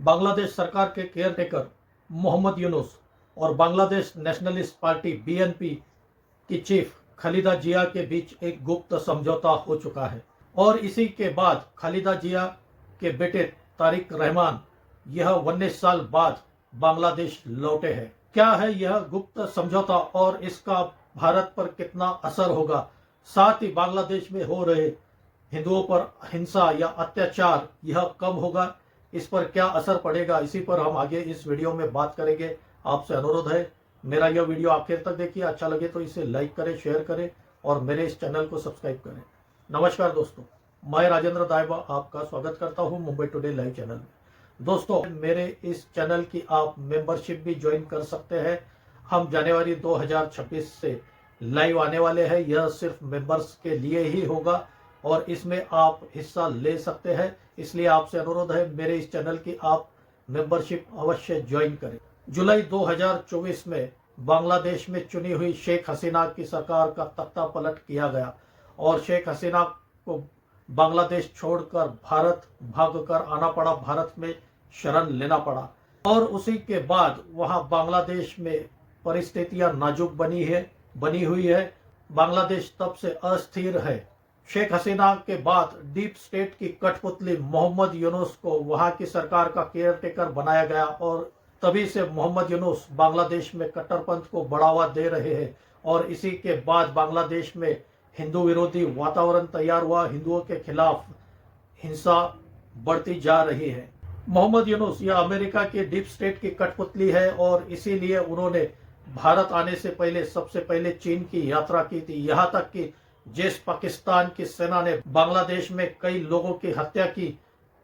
बांग्लादेश सरकार के care taker Mohammad Yunus और बांग्लादेश नेशनलिस्ट पार्टी बीएनपी की चीफ खालिदा जिया के बीच एक गुप्त समझौता हो चुका है और इसी के बाद खालिदा जिया के बेटे तारिक रहमान यह 19 साल बाद बांग्लादेश लौटे हैं। क्या है यह गुप्त समझौता और इसका भारत पर कितना असर होगा, साथ ही बांग्लादेश में हो रहे हिंदुओं पर हिंसा या अत्याचार यह कम होगा, इस पर क्या असर पड़ेगा, इसी पर हम आगे इस वीडियो में बात करेंगे। आपसे अनुरोध है मेरा यह वीडियो आखिर तक देखिए, अच्छा लगे तो इसे लाइक करें, शेयर करें और मेरे इस चैनल को सब्सक्राइब करें। नमस्कार दोस्तों, मैं राजेंद्र दायबा आपका स्वागत करता हूं मुंबई टुडे लाइव चैनल में। दोस्तों, मेरे इस चैनल की आप मेंबरशिप भी ज्वाइन कर सकते हैं। हम जनवरी 2026 से लाइव आने वाले हैं। यह सिर्फ मेंबर्स के लिए ही होगा और इसमें आप हिस्सा ले सकते हैं, इसलिए आपसे अनुरोध है मेरे इस चैनल की आप मेंबरशिप अवश्य ज्वाइन करें। जुलाई 2024 में बांग्लादेश में चुनी हुई शेख हसीना की सरकार का तख्ता पलट किया गया और शेख हसीना को बांग्लादेश छोड़कर भारत भागकर आना पड़ा, भारत में शरण लेना पड़ा और उसी के बाद वहां बांग्लादेश में परिस्थितियां नाजुक बनी हुई है। बांग्लादेश तब से अस्थिर है। शेख हसीना के बाद डीप स्टेट की कठपुतली मोहम्मद यूनुस को वहां की सरकार का केयर टेकर बनाया गया और तभी से मोहम्मद यूनुस बांग्लादेश में कट्टरपंथ को बढ़ावा दे रहे हैं और इसी के बाद बांग्लादेश में हिंदू विरोधी वातावरण तैयार हुआ। हिंदुओं के खिलाफ हिंसा बढ़ती जा रही है। मोहम्मद यूनुस यह अमेरिका की डीप स्टेट की कठपुतली है और इसीलिए उन्होंने भारत आने से पहले सबसे पहले चीन की यात्रा की थी। यहाँ तक कि जिस पाकिस्तान की सेना ने बांग्लादेश में कई लोगों की हत्या की,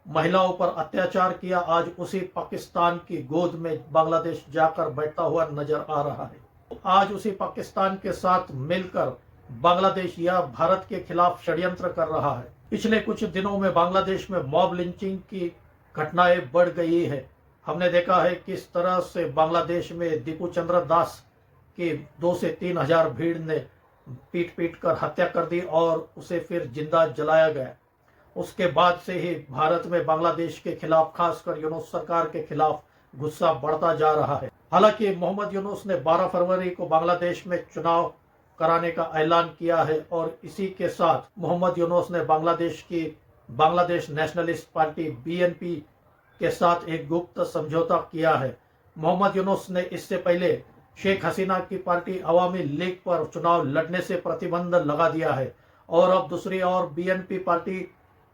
महिलाओं पर अत्याचार किया, आज उसी पाकिस्तान की गोद में बांग्लादेश जाकर बैठा हुआ नजर आ रहा है। आज उसी पाकिस्तान के साथ मिलकर बांग्लादेश या भारत के खिलाफ षड्यंत्र कर रहा है। पिछले कुछ दिनों में बांग्लादेश में मॉब लिंचिंग की घटनाएं बढ़ गई है। हमने देखा है किस तरह से बांग्लादेश में दीपू चंद्र दास की 2 से 3 हजार भीड़ ने पीट कर हत्या कर दी और उसे फिर जिंदा जलाया गया। उसके बाद से ही भारत में बांग्लादेश के खिलाफ, खासकर यूनुस सरकार के खिलाफ गुस्सा बढ़ता जा रहा है। हालांकि मोहम्मद यूनुस ने 12 फरवरी को बांग्लादेश में चुनाव कराने का ऐलान किया है और इसी के साथ मोहम्मद यूनुस ने बांग्लादेश नेशनलिस्ट पार्टी बीएनपी के साथ एक गुप्त समझौता किया है। मोहम्मद यूनुस ने इससे पहले शेख हसीना की पार्टी अवामी लीग पर चुनाव लड़ने से प्रतिबंध लगा दिया है और अब दूसरी ओर बीएनपी पार्टी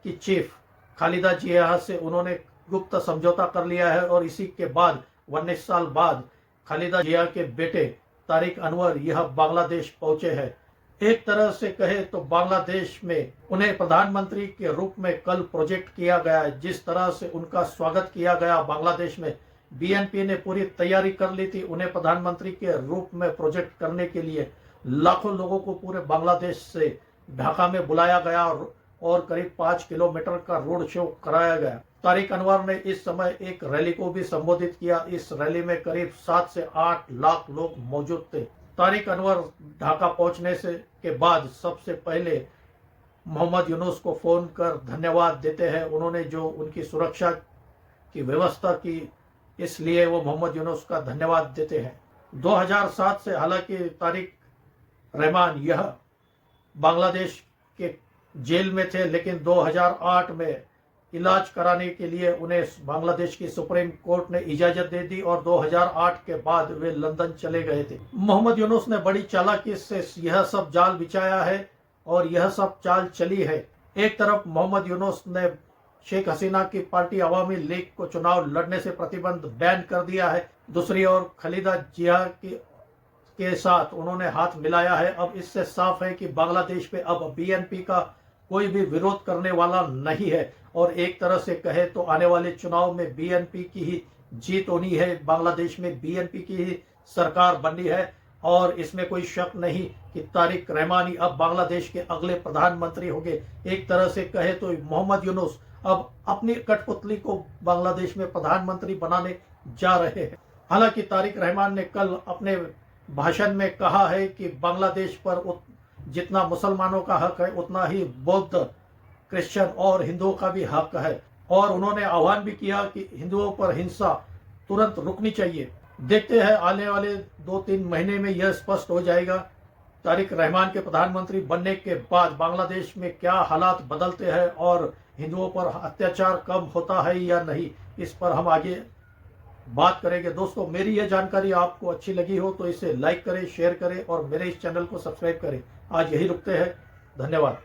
की चीफ खालिदा जिया से उन्होंने गुप्त समझौता कर लिया है और इसी के बाद 19 साल बाद खालिदा जिया के बेटे तारिक अनवर यह बांग्लादेश पहुंचे हैं। एक तरह से कहे तो बांग्लादेश में उन्हें प्रधानमंत्री के रूप में कल प्रोजेक्ट किया गया है। जिस तरह से उनका स्वागत किया गया बांग्लादेश में, बीएनपी ने पूरी तैयारी कर ली थी उन्हें प्रधानमंत्री के रूप में प्रोजेक्ट करने के लिए। लाखों लोगों को पूरे बांग्लादेश से ढाका में बुलाया गया और करीब 5 किलोमीटर का रोड शो कराया गया। तारिक अनवर ने इस समय एक रैली को भी संबोधित किया। इस रैली में करीब 7 से 8 लाख लोग मौजूद थे। तारिक अनवर ढाका पहुंचने के बाद सबसे पहले मोहम्मद यूनुस को फोन कर धन्यवाद देते हैं। उन्होंने जो उनकी सुरक्षा की व्यवस्था की, इसलिए वो मोहम्मद यूनुस का धन्यवाद देते हैं। 2007 से हालांकि तारिक रहमान यह बांग्लादेश के जेल में थे, लेकिन 2008 में इलाज कराने के लिए उन्हें बांग्लादेश की सुप्रीम कोर्ट ने इजाजत दे दी और 2008 के बाद वे लंदन चले गए थे। मोहम्मद यूनुस ने बड़ी चालाकी से यह सब जाल बिछाया है और यह सब चाल चली है। एक तरफ मोहम्मद यूनुस ने शेख हसीना की पार्टी अवामी लीग को चुनाव लड़ने से प्रतिबंध बैन कर दिया है, दूसरी ओर खालिदा जिया के साथ उन्होंने हाथ मिलाया है। अब इससे साफ है कि बांग्लादेश में अब बीएनपी का कोई भी विरोध करने वाला नहीं है और एक तरह से कहे तो आने वाले चुनाव में बीएनपी की ही जीत होनी है। बांग्लादेश में बीएनपी की ही सरकार बननी है और इसमें कोई शक नहीं कि तारिक रहमानी अब बांग्लादेश के अगले प्रधानमंत्री होंगे। एक तरह से कहे तो मोहम्मद यूनुस अब अपनी कठपुतली को बांग्लादेश में प्रधानमंत्री बनाने जा रहे हैं। हालांकि तारिक रहमान ने कल अपने भाषण में कहा है कि बांग्लादेश पर जितना मुसलमानों का हक है उतना ही बौद्ध, क्रिश्चियन और हिंदुओं का भी हक है। और उन्होंने आह्वान भी किया कि हिंदुओं पर हिंसा तुरंत रुकनी चाहिए। देखते हैं आने वाले 2-3 महीने में यह स्पष्ट हो जाएगा तारिक रहमान के प्रधानमंत्री बनने के बाद बांग्लादेश में क्या हालात बदलते हैं और हिंदुओं पर अत्याचार कम होता है या नहीं। इस पर हम आगे बात करेंगे। दोस्तों, मेरी यह जानकारी आपको अच्छी लगी हो तो इसे लाइक करें, शेयर करें और मेरे इस चैनल को सब्सक्राइब करें। आज यही रुकते हैं। धन्यवाद।